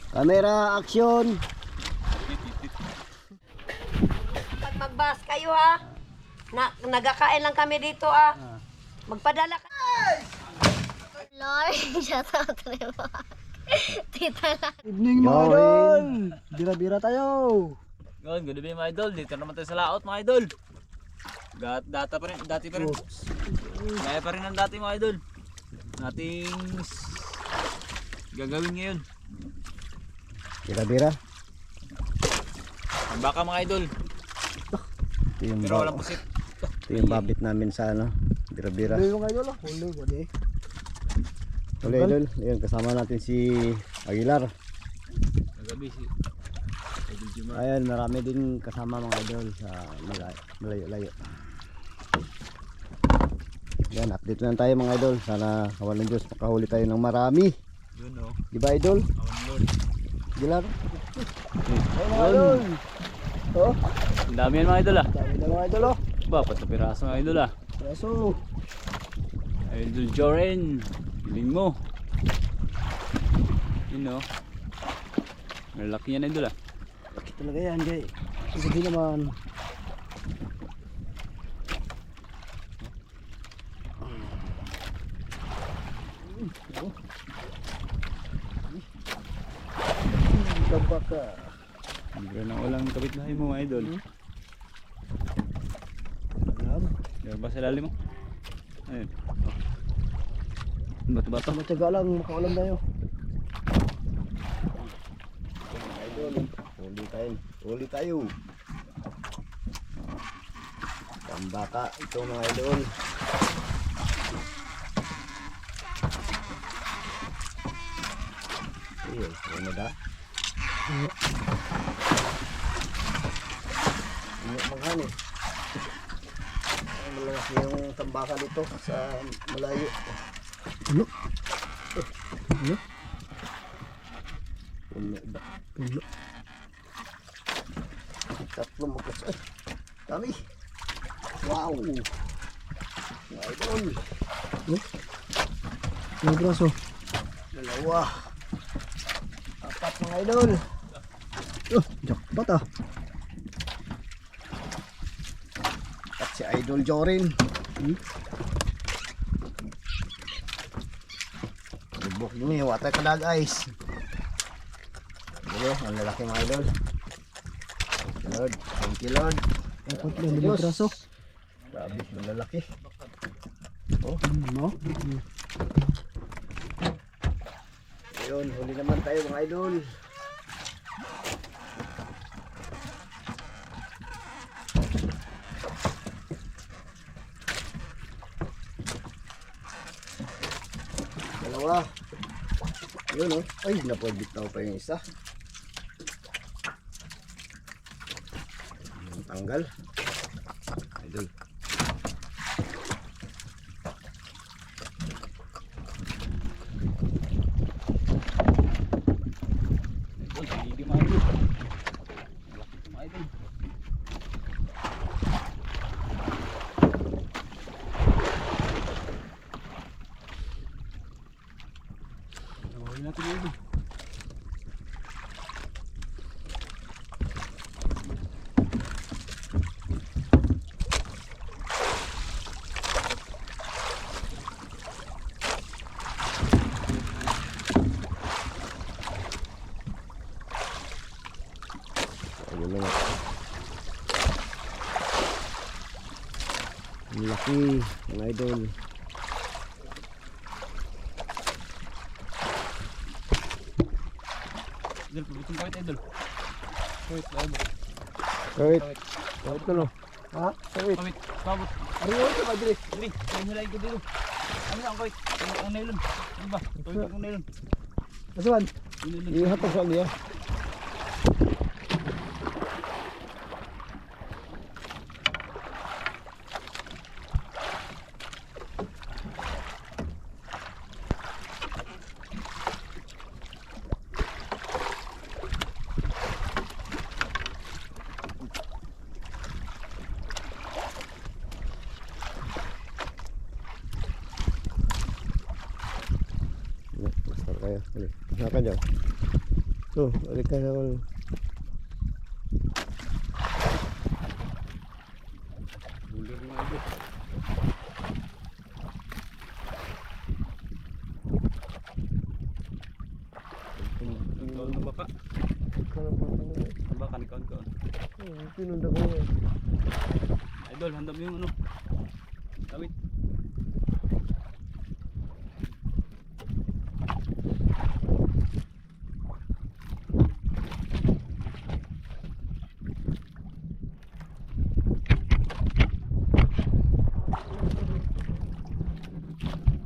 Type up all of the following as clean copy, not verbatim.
Camera, action! Pag magbas kayo ha, nagkakain lang kami dito Magpadala ka. Lord, shout out rin mo. Tita lang. Evening mga idol! Bira-bira tayo! Good evening mga idol, dito naman tayo sa laot mga idol. Dati pa rin. Gaya pa rin ang dati mga idol. Nating gagawin ngayon. Bira-bira? Ang baka mga idol, Ito yung, pero walang pusit. ito yung babit namin sa ano, bira-bira. Huli mga idol, huli. Huli idol, ayan, kasama natin si Aguilar. Nagabi si Idol Jumar. Ayan, marami din kasama mga idol sa malayo-layo. Yan, update lang tayo mga idol. Sana kawan ng Diyos makahuli tayo ng marami. Yun o, Diba idol? awan Lord. Aguilar? Mga idol. Oh, Ang dami yan mga idol dami na mga idol oh. Bapat na piraso mga idol Preso. Idol Joren, piling mo. Yun o. Malaki yan idol Laki talaga yan, Jay. Sabi naman. Kabaka. Libre na walang kapitbahay mo mga idol. Alam. Meron ba sa lalim mo? Ayun. Bato-bato. Matyaga lang, makaulam tayo. Idol, huli tayo. Pambaka ito mga idol. Iya, ano da? Ano manghani? Ang malaki yung tambaka dito sa malayo. Ano? Puno ba? Pulo. Tatlo magkas. Ay, dami. Wow. Mga idol. Mga braso. Dalawa. Apat mga idol. Oh, jackpot ah. At si Idol Jorin. Lubok din eh. Water kadag ice. Dito, ang lalaki mga idol. Lord, thank you Lord. Dapat lang, mga braso. Grabe, ang lalaki. No? Ayun, huli naman tayo mga idol. Dalawa. Yun oh. Ay, napagbitaw pa yung isa. Tanggal. Idol. Hindi mga idol. Malaki ito mga idol. Nawawin natin yung idol. Ayun na nga. Ang laki, mga idol. Idol, pabutong kawit idol. Kawit, idol. Kawit. Kawit ko no. Ha? Kawit. Kawit, pabot. Ariyo ito, Madrid. Dili, kaya hilahin ko dito. Ano ang kawit? Ang nylon. Ano ba? Kawit ang nylon. Kasuan. Ihatag sa niya. kayo. Hali. Makan dyan. Tuh, balik ka na ako. Bulir mga idol. Ikaw na baka. Baka ni kaon. Pinunda ko yan. Idol, handam mo yung ano. Tawid.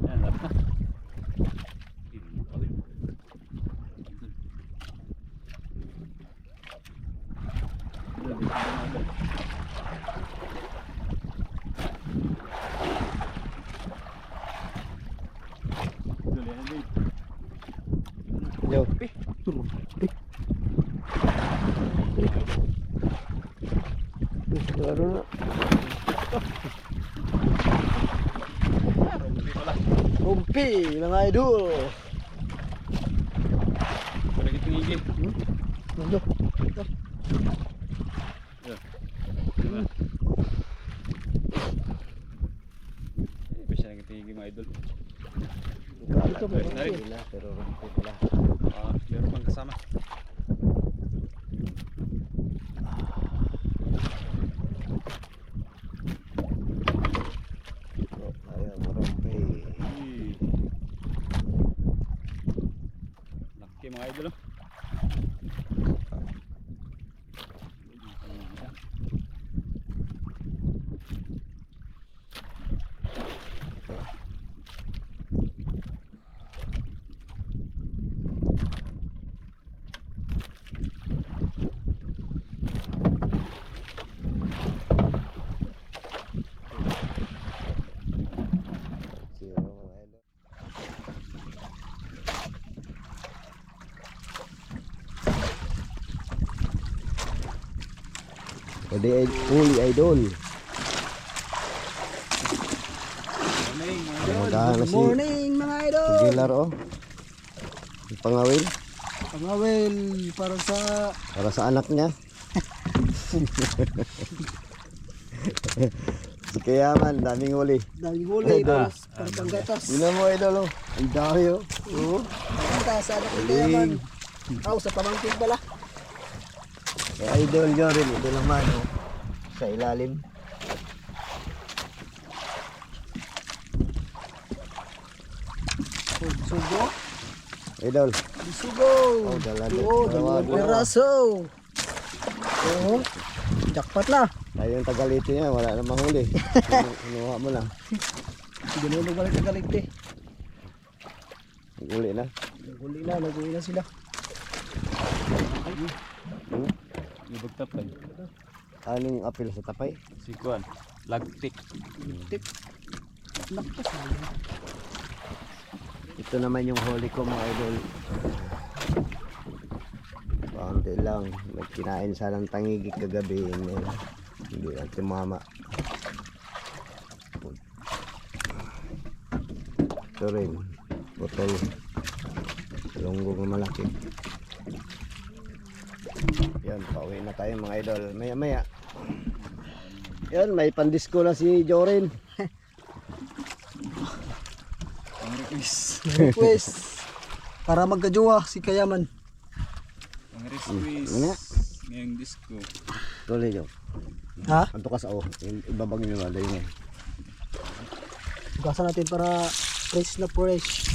Yan, lapit na. Tawid. Yo. Laro na. Rumpi, mga idol. Balik itong igil. Nando. Bisa na itong igil mga idol. Ito ba? Narin. Pero rumpi pala. Meron pang kasama. Ayaw mo rumpi. Laki mga idol. Zero mga idol. Pwede huli idol. Magahan na si Morning mga idol. Gilar oh. Yung pangawil Pangawil para sa anak niya. Si Kayaman, daming huli. daming huli Idol. para panggatas. Yun mo idol oh. Ang dami oh. Oo. Panggatas sa anak ni Galing. Kayaman. Aw, sa pamangkin pala. Eh, idol nyo rin, ito naman oh. Sa ilalim. Sugo. Idol. Sugo. Oh, dala Oo, dalawang piraso. Oo. Jackpot na. Tayo yung tagalito niya, wala namang huli. Kinuha mo lang. Ginulog balik na galit eh. Huli na. Nag-uli na sila. Ibagtap lang. Ano yung apil sa tapay? Si Kuan. Lagtik. Tip. Nakpas na. Ito naman yung huli ko mga idol. Kaunti lang. May kinain sanang tangigi kagabi. Hindi lang tumama. Ito rin. Putol. Lunggong na malaki. Yan, pauwi na tayo mga idol. Maya maya. Yan, may pandisko na si Jorin. Request. Para magkajowa si Kayaman. Ang resqueeze. Ano? Ngayong disco. Tuloy nyo. Ha? Anto ka sa o. Ibabag nyo na. Dahil nga. Bukasan natin para fresh na fresh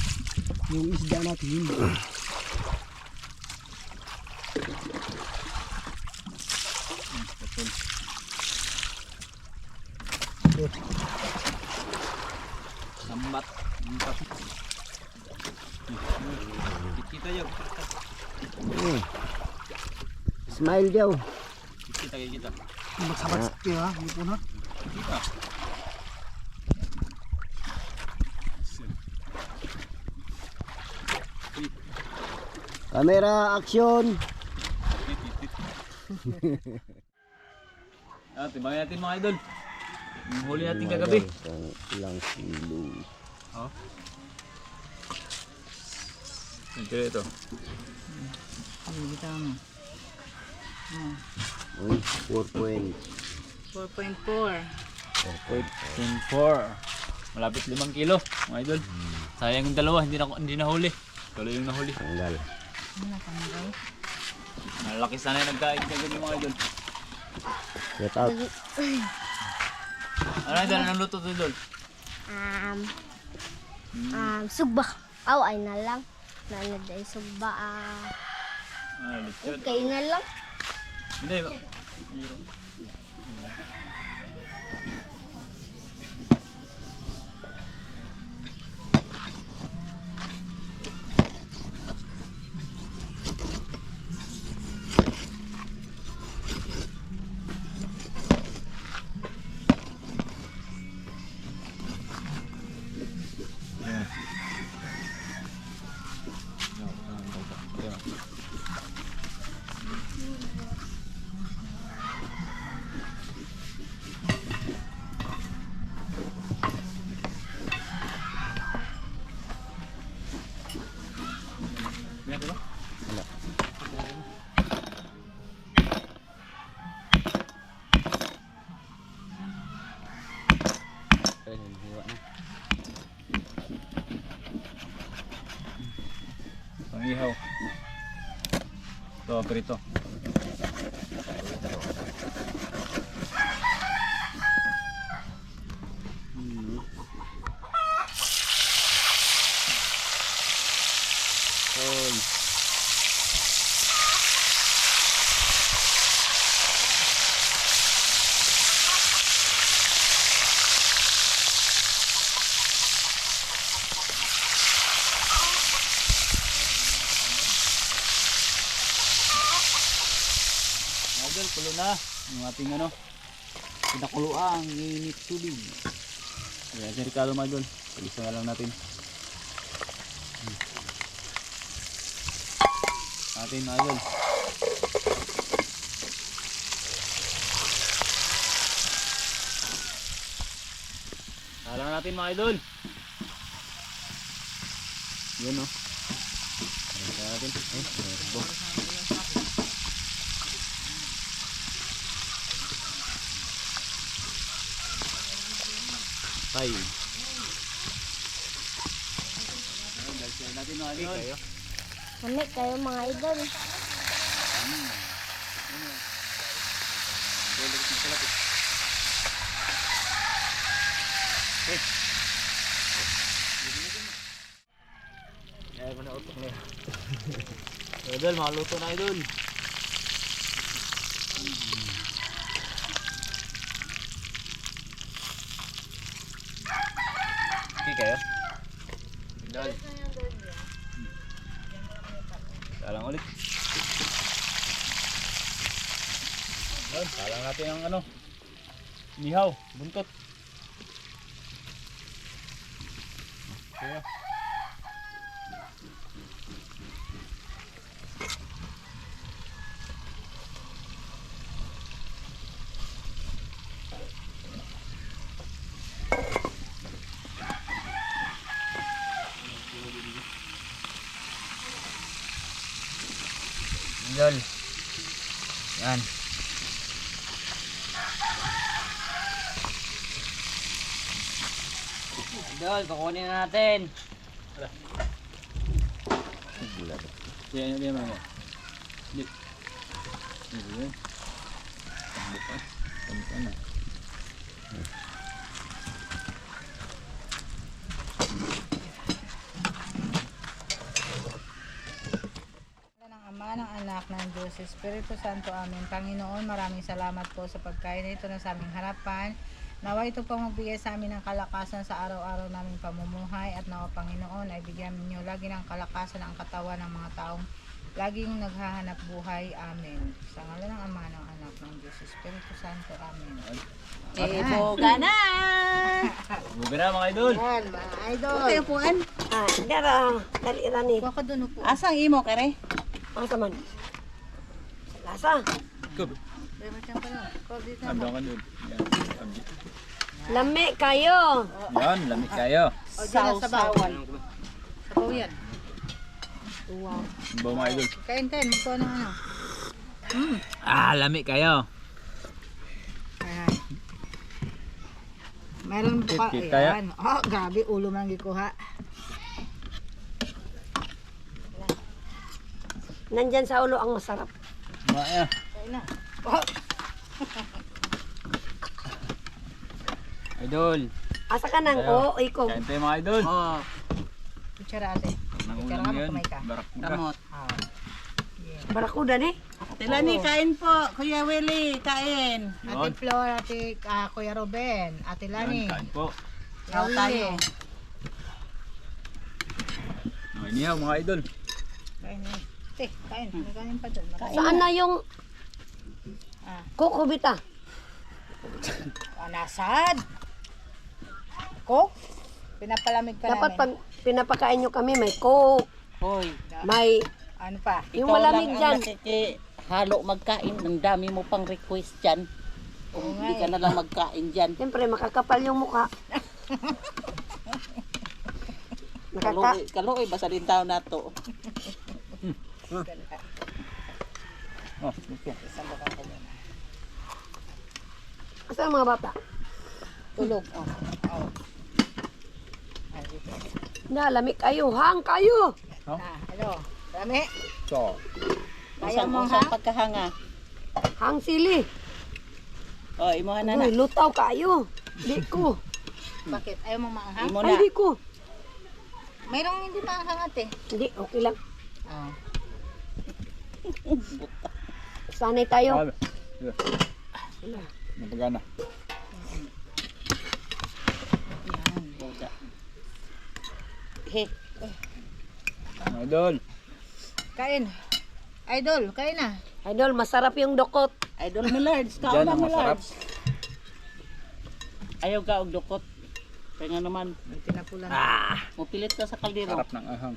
yung isda natin. Sambat. Kita yun. Smile daw. Kita kayak kita. Magsabat kaya, hindi po na. Kita. Camera action. Timbangin natin mga idol. Yung huli natin kagabi. Ilang kilo. Ito ito. Bitaw mo. Uy, 4 4.4. 4.4. Malapit 5 kilo, mga idol. Sayang yung dalawa, hindi nahuli. Tuloy yung nahuli. Tanggal. Ano na guys? Malaki sana yung nagkain kagad yung mga idol. Get out. Ano idol, anong luto to idol? Sugba. Aw, ay na lang. Nanaday sugba. Lechon. Okay na lang. Hindi ba? Pangihaw. Ito, prito. Idol, kulo na. Yung ating ano, pinakuluang init tubig. Kaya si Ricardo mga idol, palisan na lang natin. Atin mga idol. Salang natin mga idol. Yun o. Salang natin. Ay. Dagdagan natin mga idol. Kami kayo mga idol. Kaya ko na utok na yun. Idol, makaluto na idol. Okay kayo? Idol. Salang ulit. Idol, salang natin ang ano. Nihaw, buntot. Kaya. Idol. Yan. Idol, kukunin na natin. Yan, yan, yan. Dip. Yan. Tambok ka. Tambok ka na. Ng Ama, ng Anak, ng Diyos, Espiritu Santo, Amen. Panginoon, maraming salamat po sa pagkain na ito na sa aming harapan. Nawa ito po magbigay sa amin ng kalakasan sa araw-araw naming pamumuhay at nawa Panginoon ay bigyan ninyo lagi ng kalakasan ang katawan ng mga taong laging naghahanap buhay. Amen. Sa ngalan ng Ama, ng Anak, ng Diyos, Espiritu Santo. Amen. Boga na! Buga na mga idol. Yan, mga idol. Kayo puan? Dara, dali rani. Baka doon po. Asang imo kare? Ang saman. Lasa. Kub. Abang ka dun. Yan. Lami kayo. Yan, lamig kayo. O, dyan ang sabaw. Sabaw yan. Wow. Ba mga idol? Kain, magkuha ng ano. Lami kayo. Ayan. Meron pa, Kit kaya? ayan. Oh, grabe, ulo man gikuha. Nandyan sa ulo ang masarap. Maya. Kain na. Oh, Idol. Asa ka nang Tayo. ikaw. Kain tayo mga idol. oh. Kutsara ate. Nang Kutsara ulam ka, yan. magkamay ka. Barakuda. Ah. Barakuda ni. Tilani, kain po. Kuya Willie, kain. Ate Flor, ate Kuya Ruben, ate Lani. Kain po. Ikaw tayo. Inihaw mga idol. Kain na. Te, kain. May kanin pa doon. Saan na yung Ah. kukubita? Nasad. Coke? Pinapalamig ka Dapat namin. pag pinapakain nyo kami, may coke, Hoy, may Ano pa? yung ikaw malamig lang dyan. ang nakikihalo magkain. Ang dami mo pang request dyan. Kung Oo hindi nga ka na lang magkain dyan. Siyempre, makakapal yung mukha. Kaluoy, basta din tao na to. Oh, gusto. Isang baka ko muna. Asa ang mga bata? Tulog. Oh. Oh. Ay, dito. Nalamig kayo, hang kayo. Hello. Dami. So, Kaya mo ha? Usang pagkahanga. Hang sili. O, imuha na na. Uy, lutaw kayo. Di ko. Bakit? Ayaw mo maanghang? Imo Ay, na. di ko. Mayroong hindi maanghang ate. Hindi, okay lang. Oh. Sanay tayo. napagana. Yan, boda. He, Mga idol. Kain. Idol, kain na. Idol, masarap yung dokot. Idol Millards, Diyan kaon na ang masarap. Millards. Ayaw ka og dukot. Kaya nga naman, May tinapulan. mupilit ka sa kaldero. Sarap ng ahang.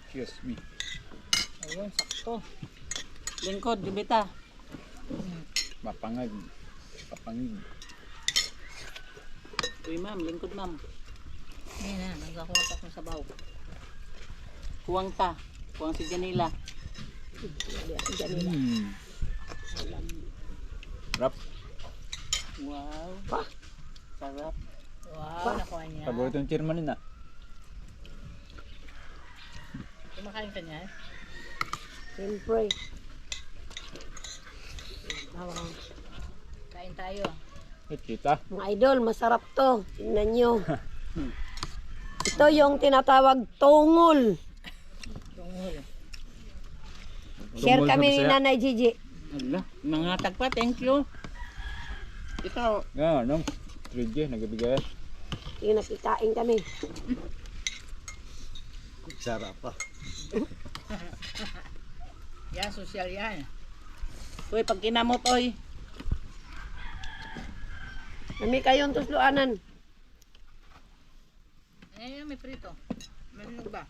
Excuse me. Ayun, sakto. Lingkod, dibita. Mapangag. Papangig. Uy ma'am, lingkod ma'am. Ayan na, nagkakuha pa akong sabaw. Kuwang ta. Kuwang si Janila. Rap. Wow. Sarap. Wow, nakuha niya. Paborito yung chairman nila. Kumakain ka niya. Siyempre. Kain tayo. Kita. Mga idol, masarap to. Tingnan nyo. Ito yung tinatawag tungol. Tungol. Share Tungol sa kami ni Bisaya. Nanay Gigi. Ala, mga tagpa, thank you. Ikaw, Nga, no? 3G, nagabigay. Yung nakikain kami. Sarap pa. Yan, social yan. uy, pag kinamot, oy. Nami kayong tusluanan. Ayan, may prito. Marinog ba?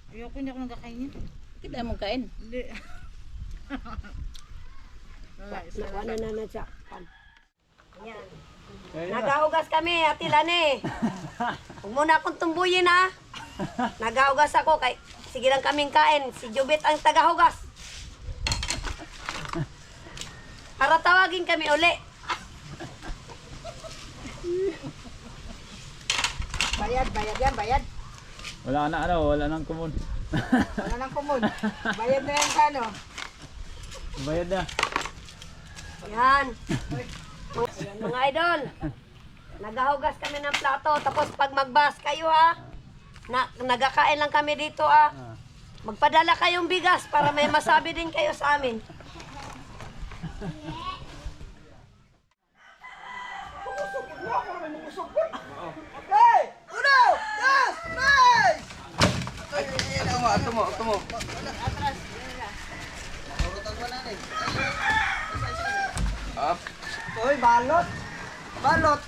Ayoko, hindi ako nagkakainin. Kita mong kain. Hindi. Wala, isa Nakuha lang. na siya. Ayan. Nagahugas kami, Ate Lani. Huwag mo na akong tumbuyin ha. Nagahugas ako. Sige lang kaming kain. Si Jubit ang tagahugas. Para tawagin kami uli. Bayad yan, bayad. Wala na ano, wala nang kumun. Wala nang kumod. Bayad na yan kano. Bayad na. Ayan. Ayan mga idol. Nagahugas kami ng plato. Tapos pag magbas kayo ha. Nagkakain lang kami dito ha. Magpadala kayong bigas para may masabi din kayo sa amin. Uy, balot! Balot!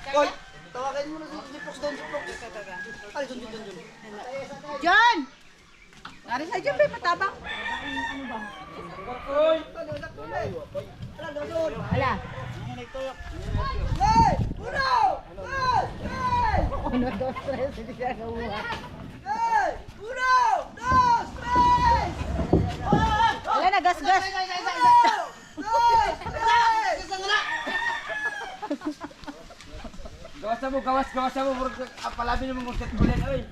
Uy, tawagin mo na si Jipox doon, Jipox. Ay, doon. John! Nari sa dyan, may matabak. Ala. 1, 2, 3, hindi siya nakuha. Wala na, gas-gas. Gawas mo, palabi naman kung set ulit, oy.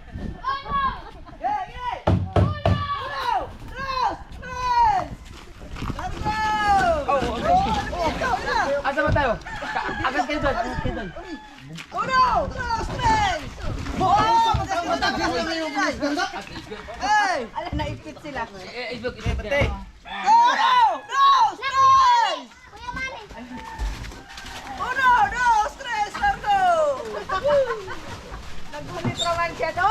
Asa ba tayo? Agad kayo doon, agad kayo doon. Ala, naipit sila. Islog, pati. Nagunit raman siya do.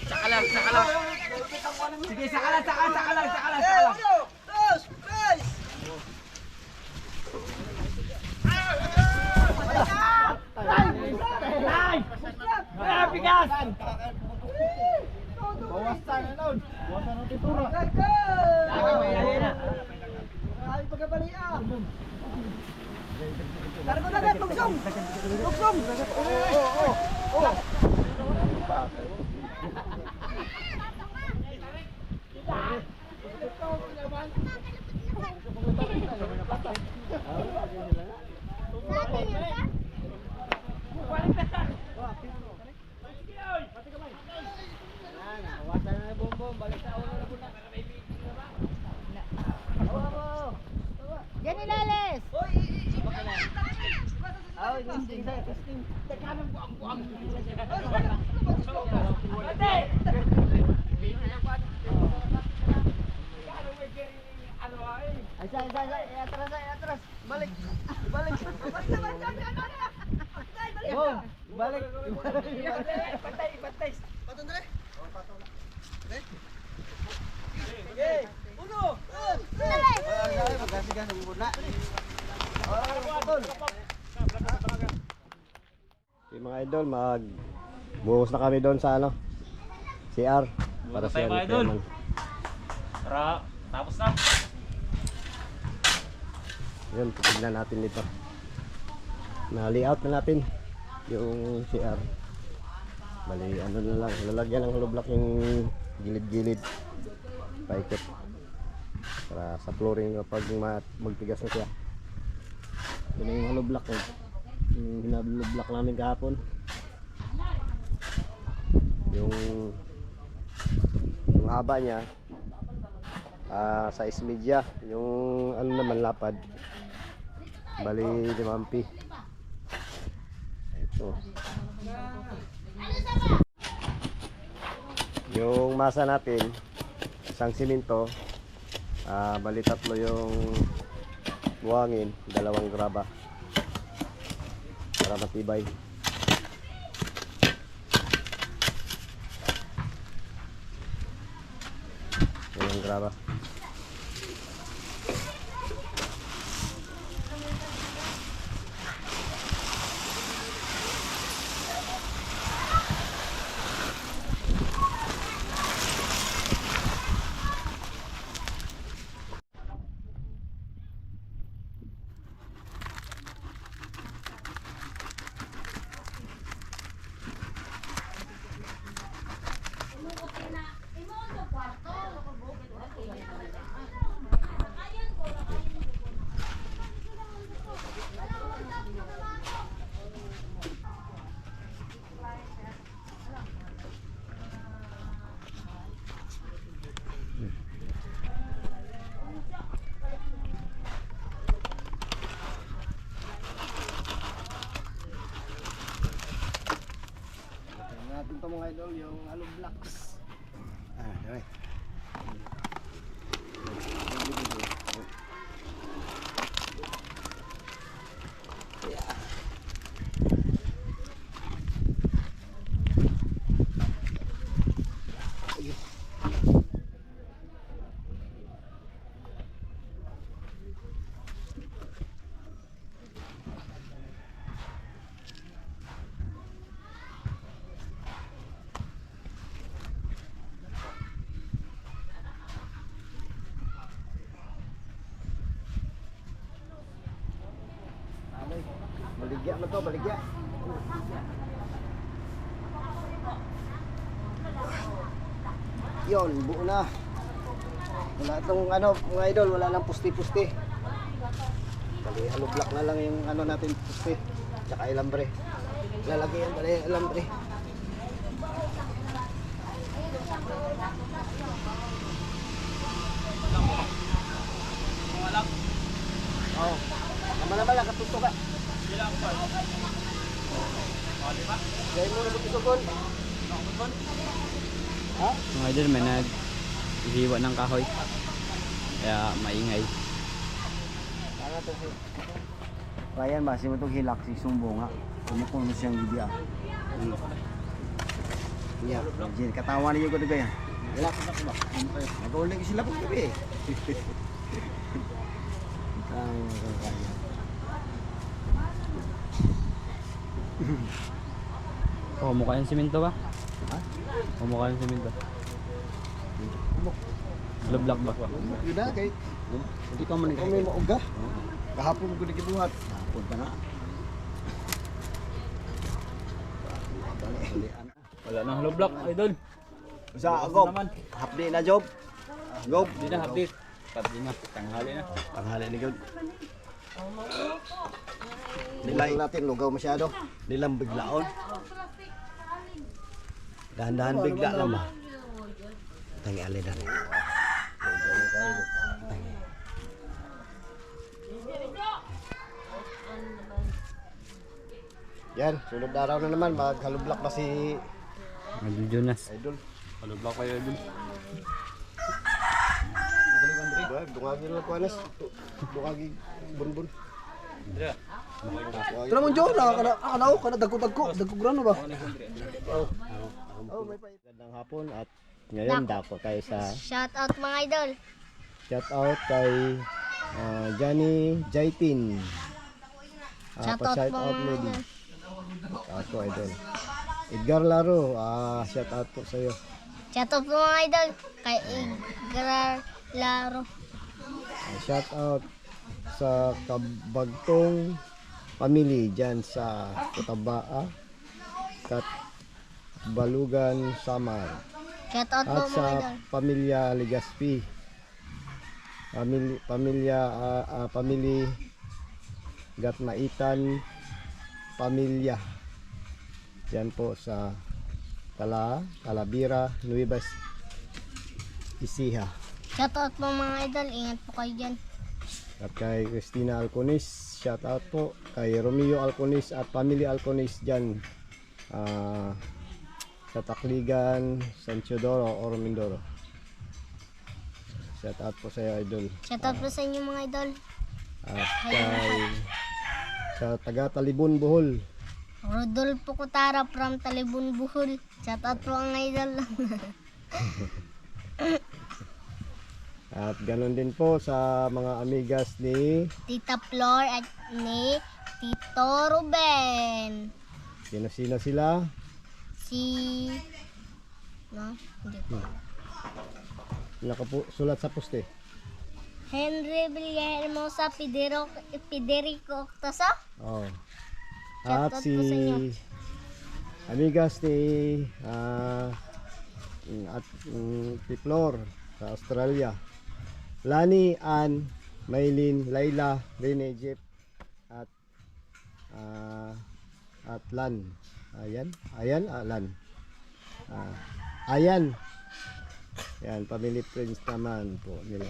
Sakalang. Sige, sakalang. Bigas! Bawasan na nun. Bawasan ng titura. Ay, pagkabalian. Largo dagat, lugsong! Oo. Yan ilales. Atras. Balik. Oh, balik. Patay. Patong dali. Okay. Uno. Magasigan ng muna. Okay, mga idol, buhos na kami doon sa CR para sa mga idol. Tara, tapos na. Yun, tignan natin dito. Na-layout na natin yung CR. Bali, ano na lang, lalagyan ng hollow block yung gilid-gilid. Paikot. Para sa flooring kapag magtigas na siya. Yun yung hollow block eh. Yung hinablo block namin kahapon. Yung haba niya size media, yung ano naman lapad bali 5 ampi. Ito yung masa natin, isang simento, bali 3 yung buhangin, 2 graba para matibay. Yung graba. to mga idol, yung hollow blocks. Dali. Baligya man to, baligya. Yon, buo na. Wala itong ano, mga idol, wala lang pusti-pusti. Bali, hollow block na lang yung ano natin, pusti. Tsaka ilambre. Lalagyan bali, ilambre. Oh, naman lang, katuto ka. Gaya mo na butisokon. Ha? Mga idol, may naghiwa ng kahoy. Kaya maingay. Ryan, basi mo itong hilak si Sumbo nga. Kumukulo siyang gibiya. Iya, Jin, katawa niyo ko dugay. Hilak na ba? Nag-uling sila pag gabi. Kaya. Oh, mukha yung simento ba? Ha? Oh, mukha yung simento. Block ba? Yun na, kay hindi pa man kami mauga. Kahapon ko nagibuhat. Kahapon pa na. Wala nang hollow block, idol. Sa Gob. naman. Hapdi na job. Gob. Hindi na hapdi. Pati na, tanghali na. Panghali ni Gob. Nilay natin lugaw masyado. Nilang biglaon. Dahan-dahan bigla lang ba? Tangi alin na rin. Yan, sunod na araw na naman, maghalublak pa si Idol Jonas. Idol. Hollow block kayo, idol. Dungagi lang ko anas. Dungagi bunbun. Tara mo Jor, kana dagko grano ba? Oh, may pa. Gandang hapon at ngayon dako tayo sa Shout out mga idol. shout out kay Johnny Jaitin. Shout out shout po out mga lady. idol. Ako idol. Edgar Laro, shout out po sa iyo. Shout out po mga idol. Kay Igrar Laro. Shout out sa Kabagtong family diyan sa Cotabaa, Balugan, Samar. Shout out po At mga sa idol. pamilya Legaspi. Family Gatmaitan pamilya. Yan po sa Talavera, Nueva Ecija. Shout out po mga idol. Ingat po kayo dyan. At kay Cristina Alconis, shout out po. Kay Romeo Alconis at family Alconis dyan sa Takligan, San Teodoro, Oro Mindoro. Shout out po sa iyo, idol. Shout out po sa inyo mga idol. At kay sa taga Talibon, Bohol. Rodolfo Cotara from Talibon, Bohol. Shout out po ang idol. At ganun din po sa mga amigas ni Tita Flor at ni Tito Ruben. sino sila. Si... No? Hindi po. Sulat sa poste. Henry Villahermosa Federico Octoso. Oh. Shout At out si po sa inyo. amigas ni Tiplor sa Australia. Lani, Ann, Maylin, Layla, Rene, Jeff at Lan. Lan. Ayan. Yan, family friends naman po nila.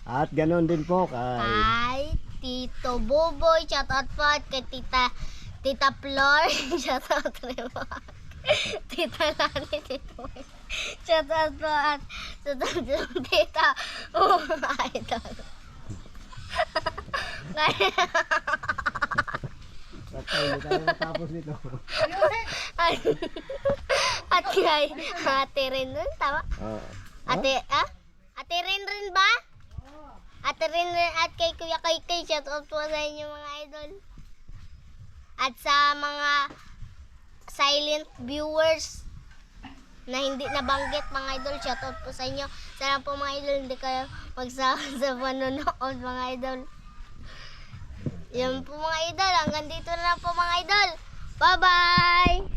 At ganon din po kay Kay Tito Boboy, shout out po at kay Tita Flor, shout out rin po. Tita Lani, Tito Boy, shout out po at shout out po Tita Idol. Hindi tayo matapos nito. At kay Ate Rin nun, tama? Ate Rin ba? Ate Rin at kay Kuya Kay, shout out po sa inyo mga idol. At sa mga silent viewers na hindi nabanggit mga idol, shout out po sa inyo. Sana po mga idol hindi kayo magsawa sa panonood mga idol. Yan po mga idol, hanggang dito na lang po mga idol. Bye-bye!